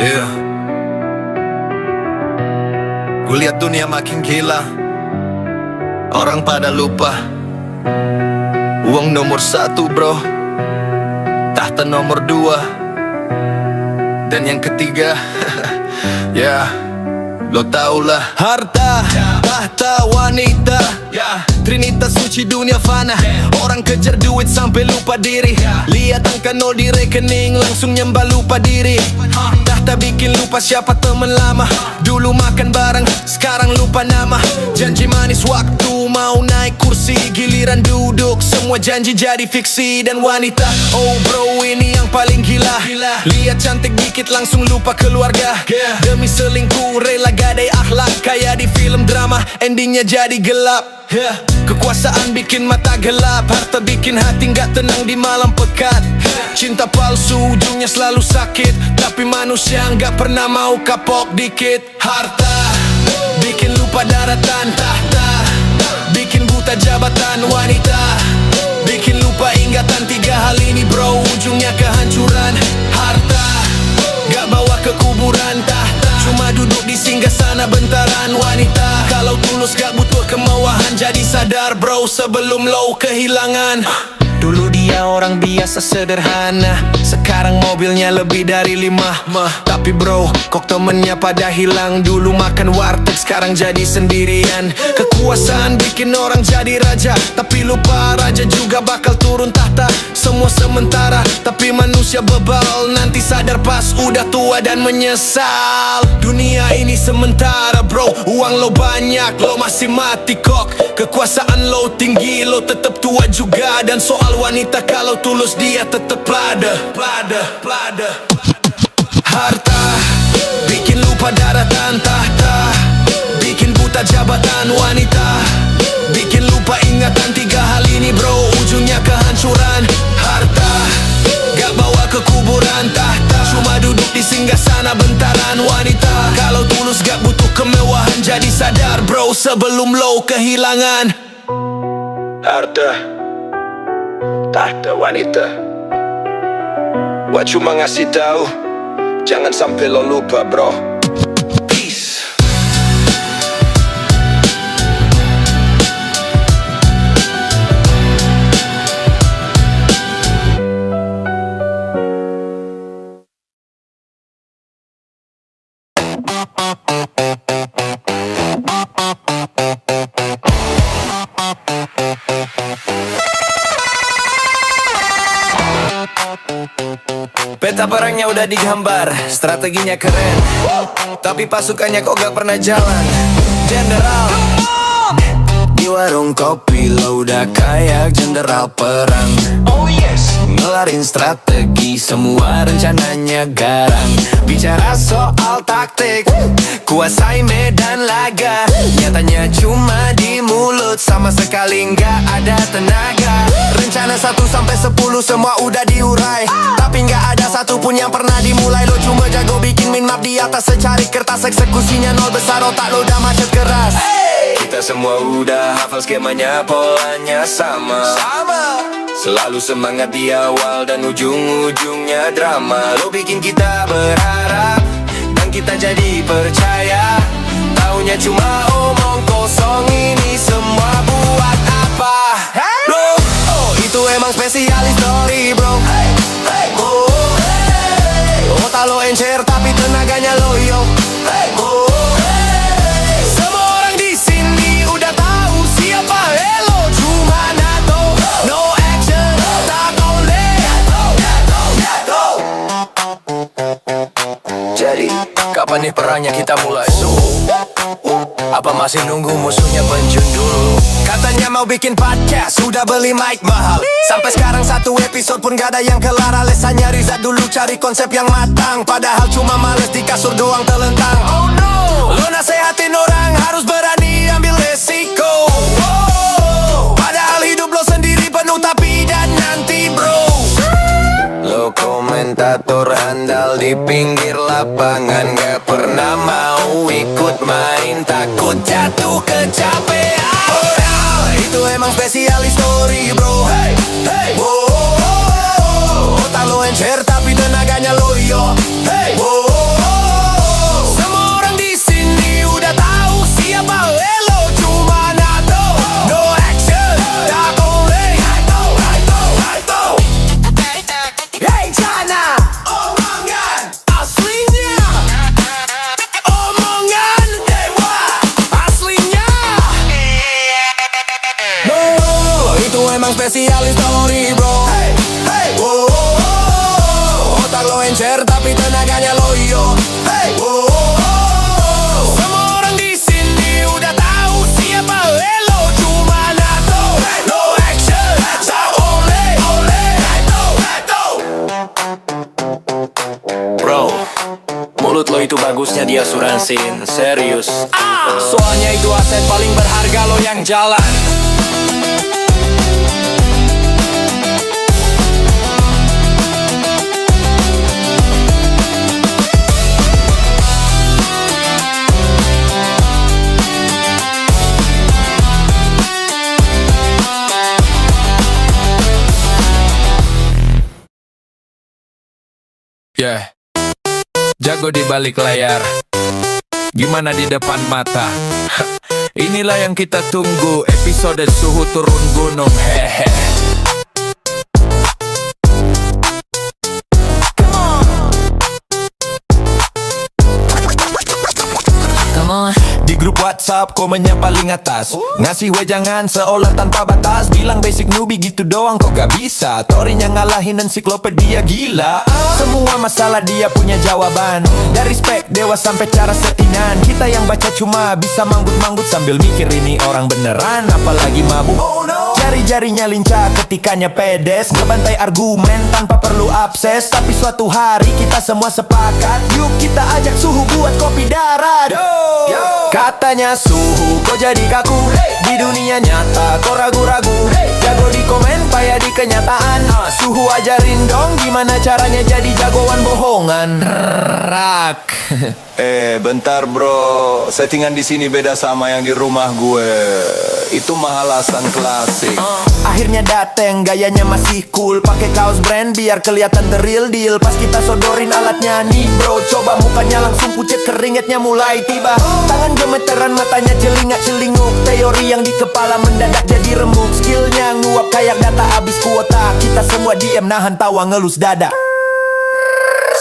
Yeah. Gue liat dunia makin gila, orang pada lupa uang nomor satu bro, tahta nomor dua, dan yang ketiga ya, lo tau lah. Harta, tahta, wanita, trinitas suci dunia fana. Orang kejar duit sampai lupa diri. Lihat angka nol di rekening, langsung nyembah lupa diri. Tahta bikin lupa siapa temen lama. Dulu makan bareng, sekarang lupa nama. Janji manis waktu mau naik kursi, giliran duduk semua janji jadi fiksi. Dan wanita, oh bro ini yang paling gila. Lihat cantik dikit langsung lupa keluarga. Demi selingkuh rela gadai akhlak, kayak di film drama, endingnya jadi gelap. Kekuasaan bikin mata gelap, harta bikin hati gak tenang di malam pekat. Cinta palsu ujungnya selalu sakit, tapi manusia gak pernah mau kapok dikit. Harta bikin lupa daratan, tahta bikin buta jabatan. Wanita bikin lupa ingatan. Tiga hal ini bro ujungnya kehancuran. Harta gak bawa ke kuburan, tahta cuma duduk di singgasana bentaran. Wanita kalau tulus gak butuh kemewahan, jadi sadar bro sebelum lo kehilangan. Dulu dia orang biasa sederhana, sekarang mobilnya lebih dari 5. Tapi bro, kok temennya pada hilang. Dulu makan warteg, sekarang jadi sendirian. Kekuasaan bikin orang jadi raja, tapi lupa raja juga bakal turun tahta. Semua sementara, tapi manusia bebal. Nanti sadar pas udah tua dan menyesal. Dunia ini sementara bro, uang lo banyak, lo masih mati kok. Kekuasaan lo tinggi, lo tetap tua juga. Dan soal wanita kalau tulus dia tetap plada. Harta bikin lupa daratan, tahta bikin buta jabatan. Wanita bikin lupa ingatan. Tiga hal ini bro ujungnya kehancuran. Harta gak bawa ke kuburan, tahta cuma duduk di singgasana bentaran. Wanita kalau tulus gak butuh kemewahan, jadi sadar bro sebelum lo kehilangan. Harta, tahta, wanita, gua cuma ngasih tahu, jangan sampai lo lupa bro. Peace. Peta perangnya udah digambar, strateginya keren, tapi pasukannya kok gak pernah jalan. Jenderal di warung kopi lo udah kayak jenderal perang. Oh yes, ngelarin strategi, semua rencananya garang. Bicara soal taktik, kuasai medan laga. Nyatanya cuma di mulut, sama sekali nggak ada tenaga. Rencana 1-10 semua udah diurai, tapi nggak ada satupun yang pernah dimulai. Lo cuma jago bikin min map di atas secari kertas, eksekusinya nol, besar otak lo udah macet keras. Kita semua udah hafal skemanya, polanya sama. Selalu semangat di awal dan ujung-ujungnya drama. Lo bikin kita berharap dan kita jadi percaya, taunya cuma omong kosong. Ini semua buat apa? Bro, oh, itu emang spesialis story bro. Otak lo encer tapi tenaganya loyo. Semua orang di sini udah tahu siapa Elo, cuma NATO. No action, tak boleh. Jadi, kapan nih perangnya kita mulai? Apa masih nunggu musuhnya penjun dulu? Katanya mau bikin podcast, sudah beli mic mahal. Sampai sekarang satu episode pun gak ada yang kelar. Alasannya riset dulu cari konsep yang matang, padahal cuma males di kasur doang telentang. Oh no, lo nasehatin orang harus berani ambil resiko. Padahal hidup lo sendiri penuh tapi dan nanti bro. Lo komentator handal di pinggir lapangan, gak pernah mau ikut main, takut jatuh kecapean. Itu emang spesialis story bro. Otak lo encer tapi tenaganya loyo. encer tapi tenaganya loyo. Hey, wow, semua orang di sini udah tahu siapa Elo. Cuma NATO, no action, sa ole, NATO. Bro, mulut lo itu bagusnya di asuransin, serius. Soalnya itu aset paling berharga lo yang jalan. Yeah. Jago di balik layar, gimana di depan mata. Inilah yang kita tunggu, episode suhu turun gunung. Hehe. Di grup WhatsApp komennya paling atas, ngasih wejangan seolah tanpa batas. Bilang basic newbie gitu doang kok gak bisa. Torinya ngalahin ensiklopedia gila. Semua masalah dia punya jawaban. Dari spek dewa sampai cara settingan. Kita yang baca cuma bisa manggut-manggut sambil mikir ini orang beneran apalagi mabuk. Jari-jarinya lincah ketikanya pedes, ngebantai argumen tanpa perlu abses. Tapi suatu hari kita semua sepakat, yuk kita ajak suhu buat kopi darat. Katanya suhu kok jadi kaku, di dunia nyata kok ragu-ragu. Jago di komen payah di kenyataan. Suhu ajarin dong gimana caranya jadi jagoan bohongan. Rak. Bentar bro, settingan di sini beda sama yang di rumah gue. Itu mah alasan klasik. Akhirnya dateng, gayanya masih cool, pakai kaos brand biar kelihatan the real deal. Pas kita sodorin alatnya nih bro, coba mukanya langsung pucet, keringetnya mulai tiba. Tangan gemeteran, matanya celingak-celinguk. Teori yang di kepala mendadak jadi remuk. Skillnya nguap kayak data habis kuota. Kita semua diem nahan tawa ngelus dada.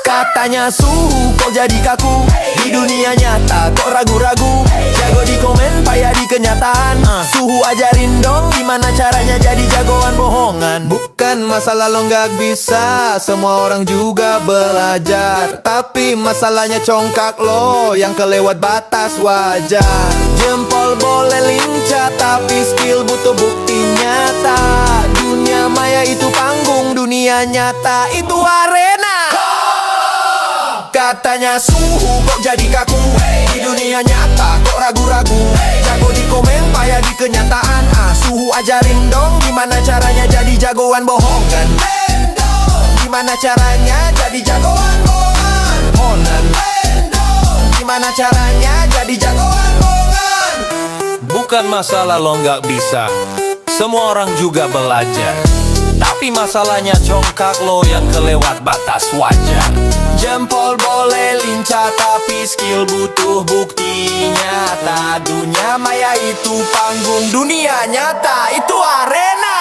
Katanya suhu kok jadi kaku, di dunia nyata kok ragu-ragu. Jago di komen payah di kenyataan. Suhu ajarin dong gimana caranya jadi jagoan bohongan. Bukan masalah lo gak bisa, semua orang juga belajar. Tapi masalahnya congkak lo yang kelewat batas wajar. Jempol boleh lincah tapi skill butuh bukti nyata. Dunia maya itu panggung, dunia nyata itu arena. Katanya suhu kok jadi kaku, di dunia nyata kok ragu-ragu. Jago di komen payah di kenyataan. Suhu ajarin dong gimana caranya jadi jagoan bohongan. Gimana caranya jadi jagoan bohongan. Gimana caranya jadi jagoan bohongan. Bukan masalah lo nggak bisa, semua orang juga belajar. Tapi masalahnya congkak lo yang kelewat batas wajar. Jempol boleh lincah tapi skill butuh bukti nyata. Dunia maya itu panggung, dunia nyata itu arena.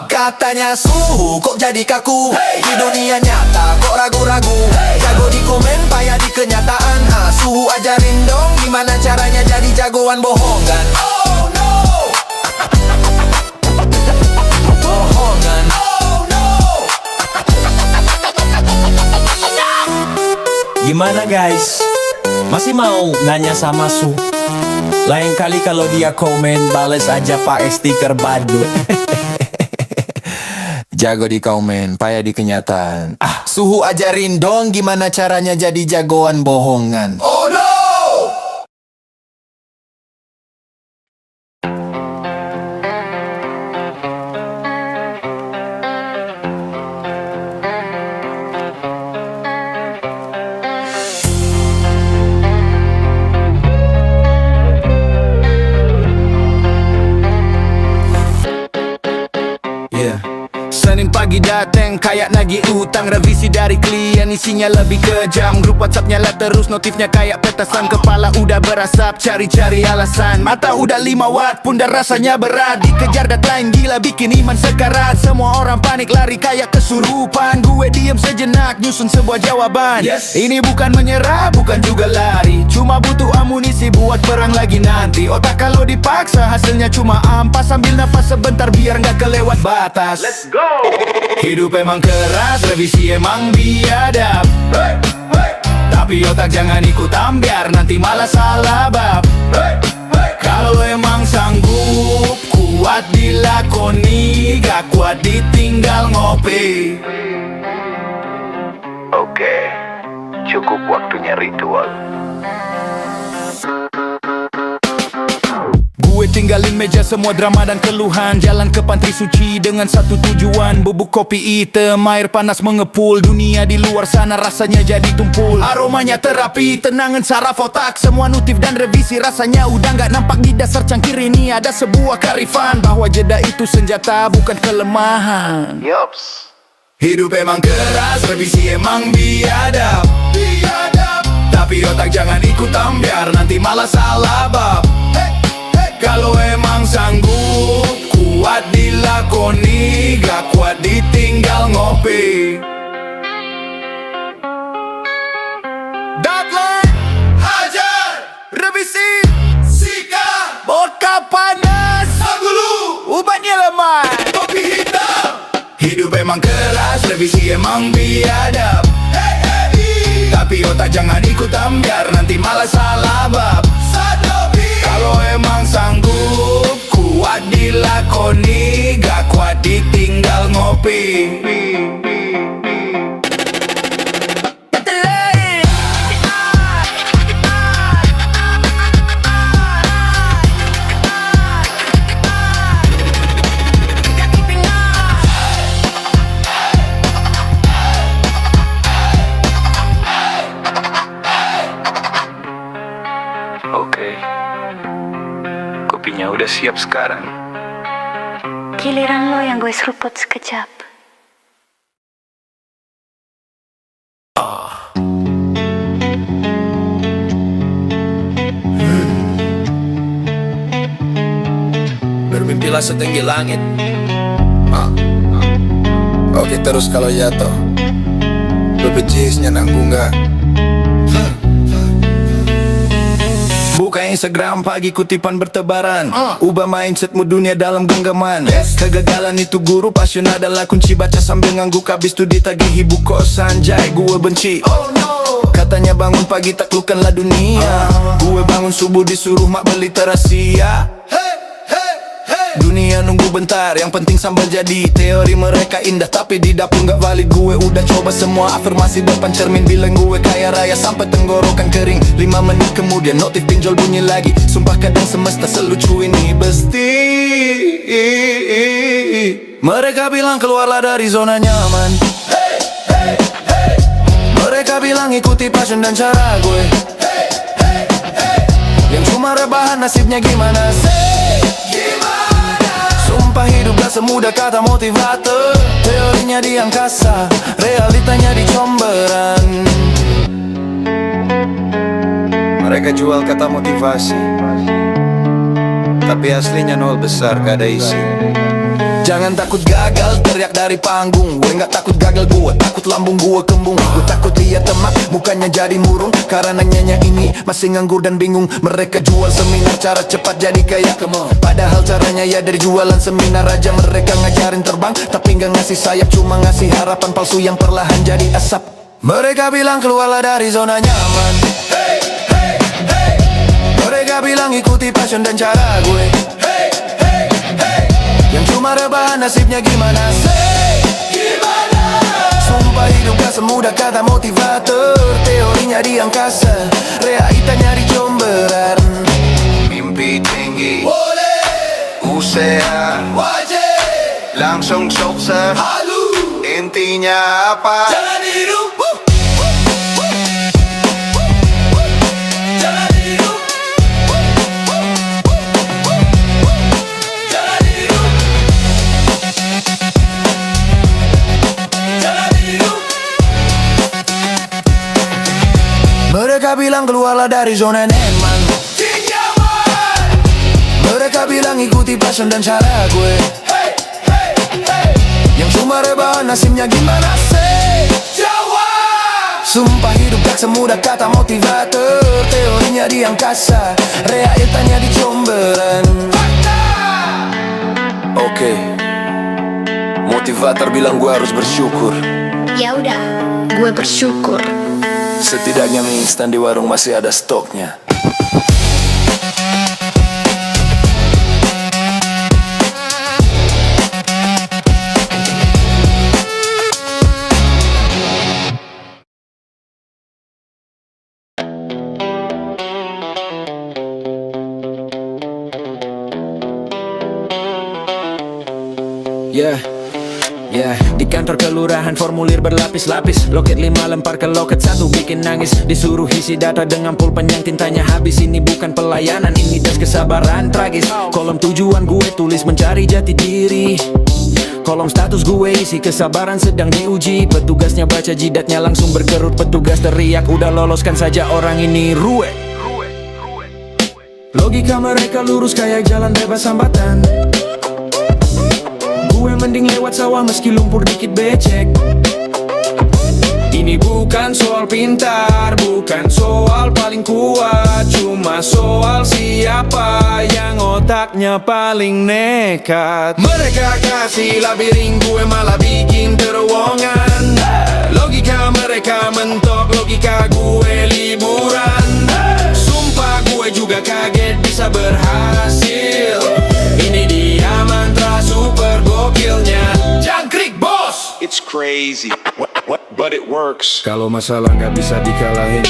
Katanya suhu kok jadi kaku, di dunia nyata kok ragu-ragu. Jago di komen payah di kenyataan. Suhu ajarin dong gimana caranya jadi jagoan bohongan. Oh no, bohongan. Gimana guys? Masih mau nanya sama Su? Lain kali kalau dia komen, bales aja pakai stiker badut. Jago di komen, payah di kenyataan. Suhu ajarin dong gimana caranya jadi jagoan bohongan. Oh no! Senin pagi dateng kayak nagih utang. Revisi dari klien isinya lebih kejam. Grup WhatsApp nyala terus notifnya kayak petasan. Kepala udah berasap cari-cari alasan. Mata udah 5 watt pun dah rasanya berat. Dikejar deadline gila bikin iman sekarat. Semua orang panik lari kayak kesurupan. Gue diem sejenak nyusun sebuah jawaban. Ini bukan menyerah bukan juga lari, cuma butuh amunisi buat perang lagi nanti. Otak kalau dipaksa hasilnya cuma ampas. Sambil nafas sebentar biar gak kelewat batas. Let's go. Hidup emang keras, revisi emang biadab. Tapi otak jangan ikut ambiar, nanti malah salah bab. Kalau emang sanggup, kuat dilakoni, gak kuat ditinggal ngopi. Oke, cukup waktunya ritual. Gue tinggalin meja semua drama dan keluhan, jalan ke pantri suci dengan satu tujuan. Bubuk kopi hitam, air panas mengepul, dunia di luar sana rasanya jadi tumpul. Aromanya terapi, tenangan saraf otak, semua notif dan revisi rasanya udah gak nampak. Di dasar cangkir ini ada sebuah kearifan, bahwa jeda itu senjata bukan kelemahan. Yops. Hidup emang keras, revisi emang biadab. Tapi otak jangan ikut ambiar, nanti malah salah bab. Kalau emang sanggup, kuat dilakoni, gak kuat ditinggal ngopi. Deadline, hajar, revisi, sikat, vodka panas, agulu, ubatnya lemah, kopi hitam. Hidup emang keras, revisi emang biadab. Tapi otak jangan ikut ambiar, nanti malah salah bab. Kalau emang sanggup, kuat dilakoni, gak kuat ditinggal ngopi. Oke, kopinya udah siap sekarang. Giliran lo yang gue seruput sekejap. Bermimpilah setinggi langit. Oke terus kalau jatuh, BPJS-nya nanggung gak? Buka Instagram pagi kutipan bertebaran, ubah mindsetmu dunia dalam genggaman. Kegagalan itu guru, passion adalah kunci. Baca sambil ngangguk, habis itu ditagihi buku kosan. Jai gue benci, katanya bangun pagi taklukkanlah dunia. Gue bangun subuh disuruh mak beli terasia. Dunia nunggu bentar, yang penting sambal jadi. Teori mereka indah tapi di dapur gak valid. Gue udah coba semua afirmasi depan cermin, bilang gue kaya raya sampai tenggorokan kering. 5 menit kemudian notif pinjol bunyi lagi. Sumpah kadang semesta selucu ini besti. Mereka bilang keluarlah dari zona nyaman. Mereka bilang ikuti passion dan cara gue. Yang cuma rebahan nasibnya gimana sih? Sumpah hidup gak semudah kata motivator. Teorinya di angkasa, realitanya di comberan. Mereka jual kata motivasi, tapi aslinya nol besar gak ada isi. Jangan takut gagal, teriak dari panggung. Gue gak takut gagal, gue takut lambung gue kembung. Gue takut lihat temak, mukanya jadi murung. Karena nyanyi ini masih nganggur dan bingung. Mereka jual seminar cara cepat jadi kaya, padahal caranya ya dari jualan seminar aja. Mereka ngajarin terbang, tapi gak ngasih sayap, cuma ngasih harapan palsu yang perlahan jadi asap. Mereka bilang keluarlah dari zona nyaman. Mereka bilang ikuti passion dan cara gue. Yang cuma rebahan nasibnya gimana sih? Sumpah hidup gak semudah kata motivator. Teorinya di angkasa, realitanya di comberan. Mimpi tinggi, usaha wajib, langsung sukses. Intinya apa? Jangan hidup, jangan hidup, jangan hidup, jangan hidup. Mereka bilang keluarlah dari zona nyaman. Mereka bilang ikuti passion dan cara gue. Yang cuma rebahan nasibnya gimana sih? Jawab. Sumpah hidup gak semudah kata motivator. Teorinya di angkasa, realitanya di comberan. Oke, Motivator bilang gue harus bersyukur. Ya udah, gue bersyukur. Setidaknya mie instan di warung masih ada stoknya. Di kantor kelurahan formulir berlapis-lapis. Loket 5 lempar ke loket 1 bikin nangis. Disuruh isi data dengan pulpen yang tintanya habis. Ini bukan pelayanan, ini tes kesabaran tragis. Kolom tujuan gue tulis mencari jati diri. Kolom status gue isi kesabaran sedang diuji. Petugasnya baca jidatnya langsung berkerut. Petugas teriak udah loloskan saja orang ini ruwe. Logika mereka lurus kayak jalan bebas hambatan. Gue mending lewat sawah meski lumpur dikit becek. Ini bukan soal pintar, bukan soal paling kuat, cuma soal siapa yang otaknya paling nekat. Mereka kasih labirin, gue malah bikin terowongan. Logika mereka mentok, logika gue liburan. Sumpah gue juga kaget bisa berhasil. Ini dia mantra super gokilnya Jangkrik Bos. It's crazy, but it works. Kalau masalah nggak bisa dikalahin,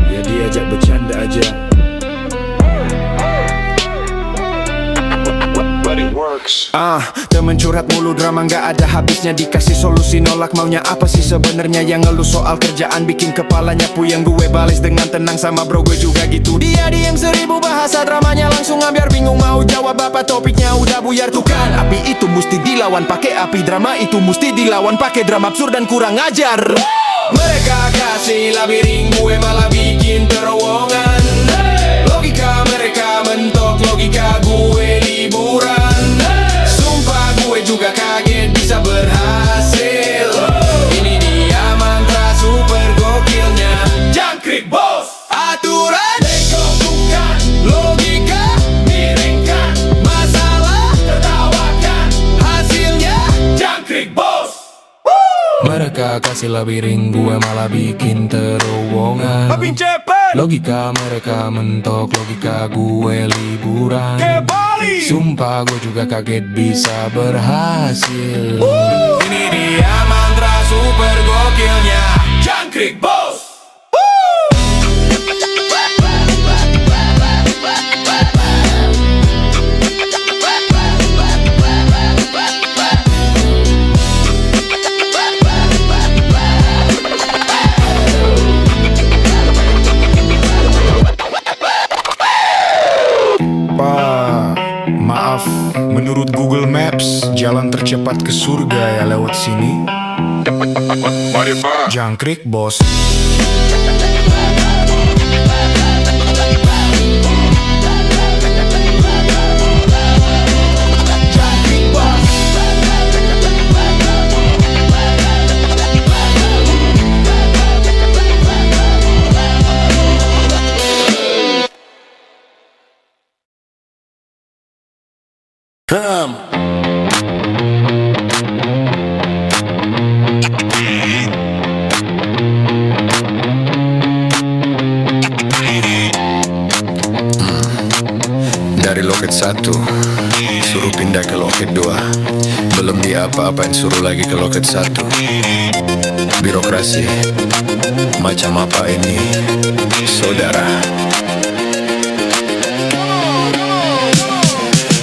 ya diajak bercanda aja. But it works. Temen curhat mulu drama nggak ada habisnya. Dikasih solusi nolak, maunya apa sih sebenarnya? Yang ngeluh soal kerjaan bikin kepalanya puyeng. Gue balas dengan tenang sama bro gue juga gitu. Dia diem 1000 bahasa dramanya langsung ngambiar. Bingung mau jawab apa, topiknya udah buyar. Tuh kan, api itu mesti dilawan pakai api. Drama itu mesti dilawan pakai drama absurd dan kurang ajar. Mereka kasih labirin, gue malah bikin terowongan. Logika mereka mentok, logika gue liburan. Sumpah gue juga kaget bisa berhasil. Ini dia mantra super gokilnya Jangkrik Bos. Aturan degobungkan, logika miringkan, masalah tertawakan, hasilnya Jangkrik Bos. Mereka kasih labirin, gue malah bikin terowongan. Logika mereka mentok, logika gue liburan. Sumpah gue juga kaget bisa berhasil. Ini dia mantra super gokilnya Jangkrik Bos. Maaf, menurut Google Maps jalan tercepat ke surga ya lewat sini. Jangkrik Bos. Dari loket 1 suruh pindah ke loket 2. Belum diapa-apain suruh lagi ke loket 1. Birokrasi macam apa ini, saudara?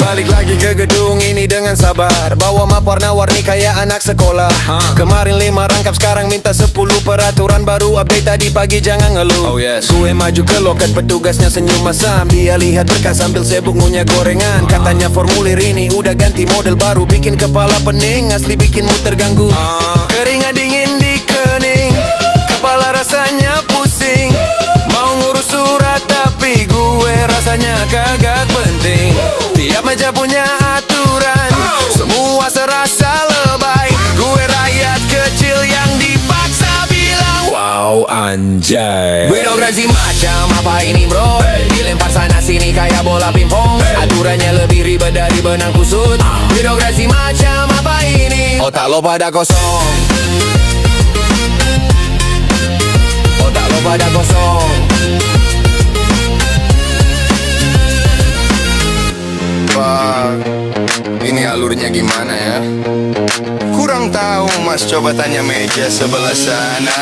Balik lagi ke gedung ini dengan sabar. Bawa map warna-warni kayak anak sekolah. Kemarin 5 rangkap, sekarang minta 10. Peraturan baru update tadi pagi, jangan ngeluh. Gue maju ke loket, petugasnya senyum masam. Dia lihat berkas sambil sibuk ngunyah gorengan. Katanya formulir ini udah ganti model baru. Bikin kepala pening, asli bikin mood terganggu. Keringat dingin di kening, kepala rasanya pusing. Mau ngurus surat tapi gue rasanya kagak penting. Tiap meja punya aturan, semua serasa lebay. Gue rakyat kecil yang dipaksa bilang wow anjay. Birokrasi macam apa ini bro? Dilempar sana sini kayak bola pingpong. Aturannya lebih ribet dari benang kusut. Birokrasi macam apa ini? otak lo pada kosong. Otak lo pada kosong. Wah, ini alurnya gimana ya? Kurang tahu mas, coba tanya meja sebelah sana.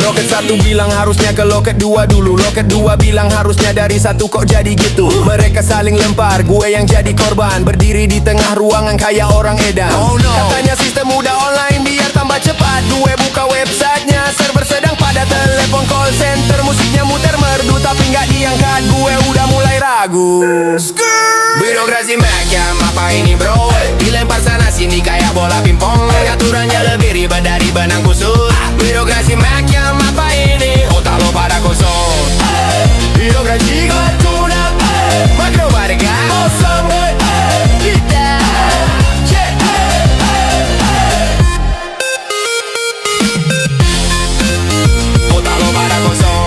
Loket satu bilang harusnya ke loket dua dulu. Loket dua bilang harusnya dari satu, kok jadi gitu. Mereka saling lempar, gue yang jadi korban. Berdiri di tengah ruangan kayak orang edan. Katanya sistem udah online biar tambah cepat. Gue buka websitenya, server sedang pada telepon call center. Musiknya muter merdu tapi nggak diangkat. Gue udah mulai ragu. Birokrasi macam apa ini bro? Dilempar sana sini kayak bola pingpong. Aturannya lebih ribet dari benang kusut. Birokrasi macam apa ini? Otak lo pada kosong. Birokrasi gotuna, makro warga kosong. Kita otak lo pada kosong.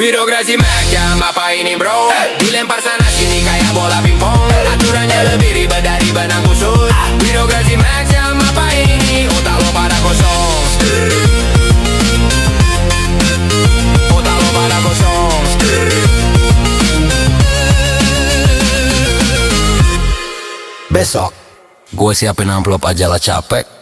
Birokrasi macam apa ini bro? Dilempar sana sini kayak bola pingpong. Aturannya lebih ribet dari benang kusut. Birokrasi macam apa ini? Otak lo pada kosong. Otak lo pada kosong. Besok gue siapin amplop aja lah, capek.